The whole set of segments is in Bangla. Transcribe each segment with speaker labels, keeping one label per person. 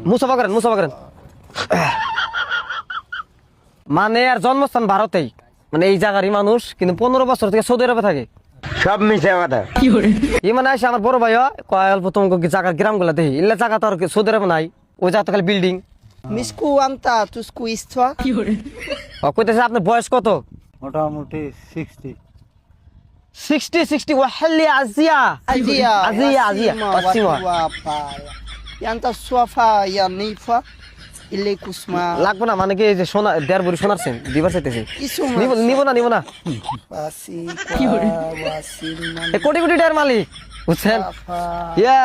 Speaker 1: মুসাফা করেন মানে আর জন্মস্থান ভারতেই, মানে এই জায়গারই মানুষ, কিন্তু 15 বছর থেকে সৌদি আরবে থাকে।
Speaker 2: সব মিশে কথা।
Speaker 1: এই মানে আসে আমার বড় ভাই কয় অল্প তোমাকে জায়গার গ্রাম গুলা দেখি, এলে জায়গা তো আর সৌদি আরবে নাই, ওই জায়গা তো খালি বিল্ডিং।
Speaker 3: মিসকু আন্তা তুসকু ইস্তফা
Speaker 1: কইতেছে আপনার বয়স কত?
Speaker 4: মোটামুটি
Speaker 1: 60 ওয়াহালি আজিয়া
Speaker 3: Azia
Speaker 1: Asima
Speaker 3: Yanta sofa ya nifa ile kusma
Speaker 1: লাগবে না, মানে কি এই যে সোনা 1.5 ভরি সোনার চেন দিবার চাইতেছে।
Speaker 3: Isuma
Speaker 1: নিব না
Speaker 3: Wasi Wasi
Speaker 1: এই কোটি কোটি টাকার মালিক, বুঝছেন? ইয়া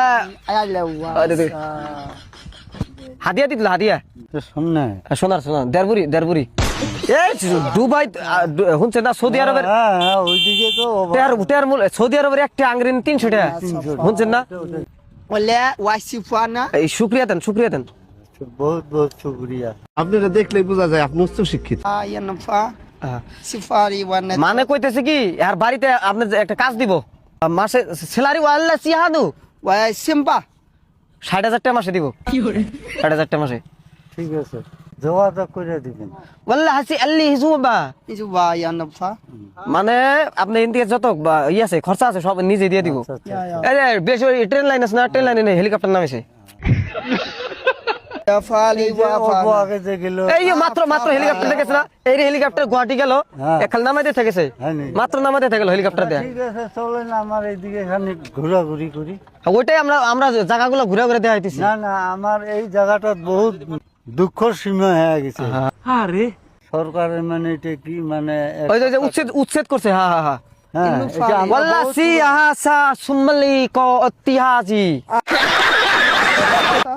Speaker 3: Ayala
Speaker 1: হাদিয়া দিল, হাদিয়া
Speaker 4: শুননে
Speaker 1: সোনার 1.5 ভরি এই দুবাই শুনছেন না, সৌদি আরবের
Speaker 4: ওইদিকে তো
Speaker 1: টেয়ার মূল, সৌদি আরবের একটা আংরি 300 টাকা, শুনছেন না?
Speaker 3: Ole wasifana
Speaker 1: এই শুকরিয়া দেন
Speaker 4: বহুত বহুত শুকরিয়া।
Speaker 5: আপনারা দেখলেই বোঝা যায় আপনি উচ্চ শিক্ষিত।
Speaker 3: Yanfa Sifari wana
Speaker 1: মানে কইতেছে কি আর বাড়িতে আপনি একটা কাজ দিব, মাসে স্যালারি ওয়াল্লা সিহাদু
Speaker 3: wa simba
Speaker 1: 60,000 টাকা মাসে দিব। 60,000 টাকা মাসে
Speaker 4: ঠিক আছে, যোগাযোগ করে দিবেন।
Speaker 1: ওয়াল্লা হাসি আল্লি হিসুবা,
Speaker 3: Izuba yanfa
Speaker 1: মানে আপনি ইন্ডিয়া যত আছে খরচা আছে সব নিজে দিয়ে দিব। এই যে বেশ ট্রেন লাইন আছে না, ট্রেন লাইনে হেলিকপ্টার নামেছে,
Speaker 3: Yafali
Speaker 4: অল্প
Speaker 3: wa
Speaker 4: আগে যে গেল
Speaker 1: এই যে মাত্র হেলিকপ্টার দেখেছে না, এই হেলিকপ্টার গুয়াহাটি গেল, এখানে নামাইতে থেকেছে, মাত্র নামাইতে থেকে হেলিকপ্টার দেয়।
Speaker 4: ঠিক আছে, চলেন আমার এইদিকে খানি ঘোরাঘুরি করি।
Speaker 1: ওইটাই আমরা জায়গাগুলো ঘুরে ঘুরে দেওয়া হইতেছি।
Speaker 4: না না, আমার এই জায়গাটা বহুত দুঃখর সীমা হয়ে গেছে।
Speaker 1: আরে
Speaker 4: সরকারের মানে এটা কি মানে
Speaker 1: ওই যে উচ্ছেদ করছে, হ্যাঁ
Speaker 4: হ্যাঁ, এটা আমরা
Speaker 1: ওয়াল্লা
Speaker 4: বহুত-
Speaker 1: সি আহাসা সুমালি ক ইতিহাজি।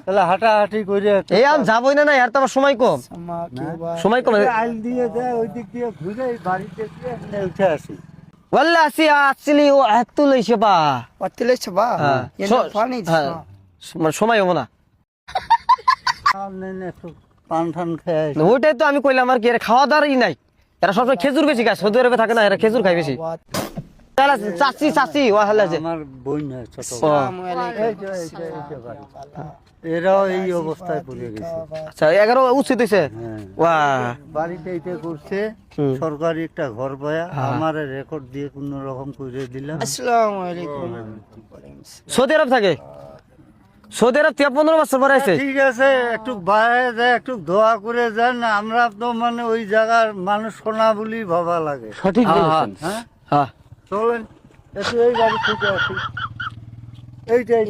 Speaker 4: তাহলে হাঁটাহাঁটি করে
Speaker 1: এই আমি যাবই না, আর তো আমার সময় কম, সময় কম।
Speaker 4: আইল দিয়ে দেয়, ওই দিক দিয়ে ঘুরে এই বাড়িতে গিয়ে এখানে উঠে আসি।
Speaker 1: ওয়াল্লা সি আসলি ও আতুলাই সেবা,
Speaker 3: Watile chaba Yanfa ni
Speaker 1: মানে সময় হবো না।
Speaker 4: আর নেই না, একটু পান টান খেয়ে আসি।
Speaker 1: ওইটাই তো আমি কইলাম আর কি, এরা খাওয়া দাওয়ারই নাই, এরা সবসময় খেজুর বেশি খায়, সৌদি আরবে থাকে না, এরা খেজুর খায় বেশি। চাচি ওয়াহাল্লা যে
Speaker 4: আমার বই না ছোট
Speaker 1: ও,
Speaker 4: এই যে এইটা বাড়ি। এরাও এই অবস্থায় পড়ে গেছে।
Speaker 1: আচ্ছা 11 উচিত হইছে।
Speaker 4: হ্যাঁ।
Speaker 1: ওয়া
Speaker 4: বাড়িতে এটা করছে, সরকারি একটা ঘর পায়া আমার রেকর্ড দিয়ে কোন রকম করে দিলাম।
Speaker 3: Assalamu alaikum
Speaker 1: সৌদি আরব থাকে, সৌদি আরব 15 বছর পরে আছে।
Speaker 4: ঠিক আছে, একটু বাইরে যায়, একটু দোয়া করে যান। আমরা তো মানে ওই জায়গার মানুষ শোনা বলি ভাবা লাগে।
Speaker 1: সঠিক বলেছেন।
Speaker 4: হ্যাঁ,
Speaker 1: হ্যাঁ
Speaker 4: চলেন একটু এই বাড়ি থেকে আসি। এইটাই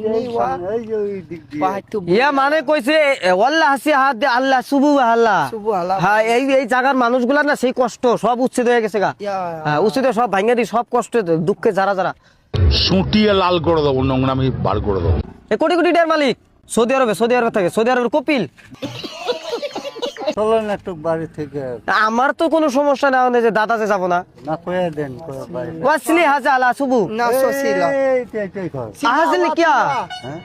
Speaker 4: এই যে ওই দিক দিয়ে
Speaker 3: Wahtu
Speaker 1: ইয়া মানে কইছে ওয়াল্লাহ হাসি হাত দে আল্লাহ সুবু আল্লাহ।
Speaker 3: Subuh Allah
Speaker 1: হ্যাঁ এই জায়গার মানুষগুলা না সেই কষ্ট সব উচ্ছেদ হয়ে গেছে গা।
Speaker 3: Ya
Speaker 1: হ্যাঁ উচ্ছেদ হয়ে সব ভাঙিয়ে দি, সব কষ্ট দুঃখে যারা
Speaker 6: সুটিয়ে লাল করে দেবো, নোংরামি বার করে দেবো।
Speaker 1: এই কোটি কোটি টাকার মালিক সৌদি আরবে থাকে, সৌদি আরবের কপিল।
Speaker 4: চলেন একটু বাড়ি থেকে
Speaker 1: আমার তো কোনো সমস্যা না, যে দাদা যে যাবো না।
Speaker 4: না কয়ে দেন কয়ে বাড়ি।
Speaker 1: ওয়াসলি হাজা আলা সুবু
Speaker 3: Na sosila
Speaker 4: এইটাই ঘর।
Speaker 1: আহাজলি কিয়া
Speaker 4: হ্যাঁ,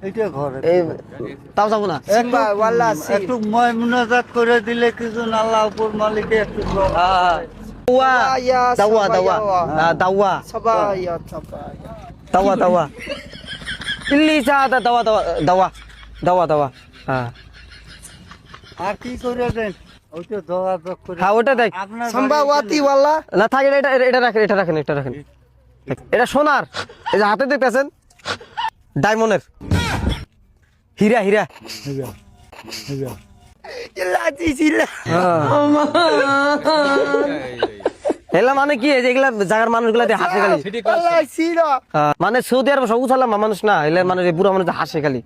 Speaker 4: এইটা ঘর।
Speaker 1: এই তাও যাবো না।
Speaker 3: Simba wala si
Speaker 4: একটু মুনাজাত করে দিলে কিছু আল্লাহ উপর মালিকে একটু
Speaker 1: ওয়া
Speaker 3: Ya
Speaker 1: দাওয়া দাওয়া
Speaker 3: Sabah ya sabah
Speaker 1: দাওয়া ইল্লি চাহাদা দাওয়া হ্যাঁ
Speaker 4: আর কি করে দেন, ওই তো যোগাযোগ করে।
Speaker 1: হ্যাঁ ওটা দেখ।
Speaker 4: আপনার
Speaker 3: Sambawati wala
Speaker 1: না থাকে এটা রাখেন এটা সোনার, এই যে হাতে দেখতেছেন ডায়মন্ডের হীরা
Speaker 3: Ila sila
Speaker 1: এলা মানে কি, এই যে এগুলা জায়গার মানুষগুলা দিয়ে হাসে খালি।
Speaker 3: Wala sila
Speaker 1: মানে সৌদি আরব সব উছালাম মানুষ না, এলা মানে বুড়া মানুষ হাসে খালি।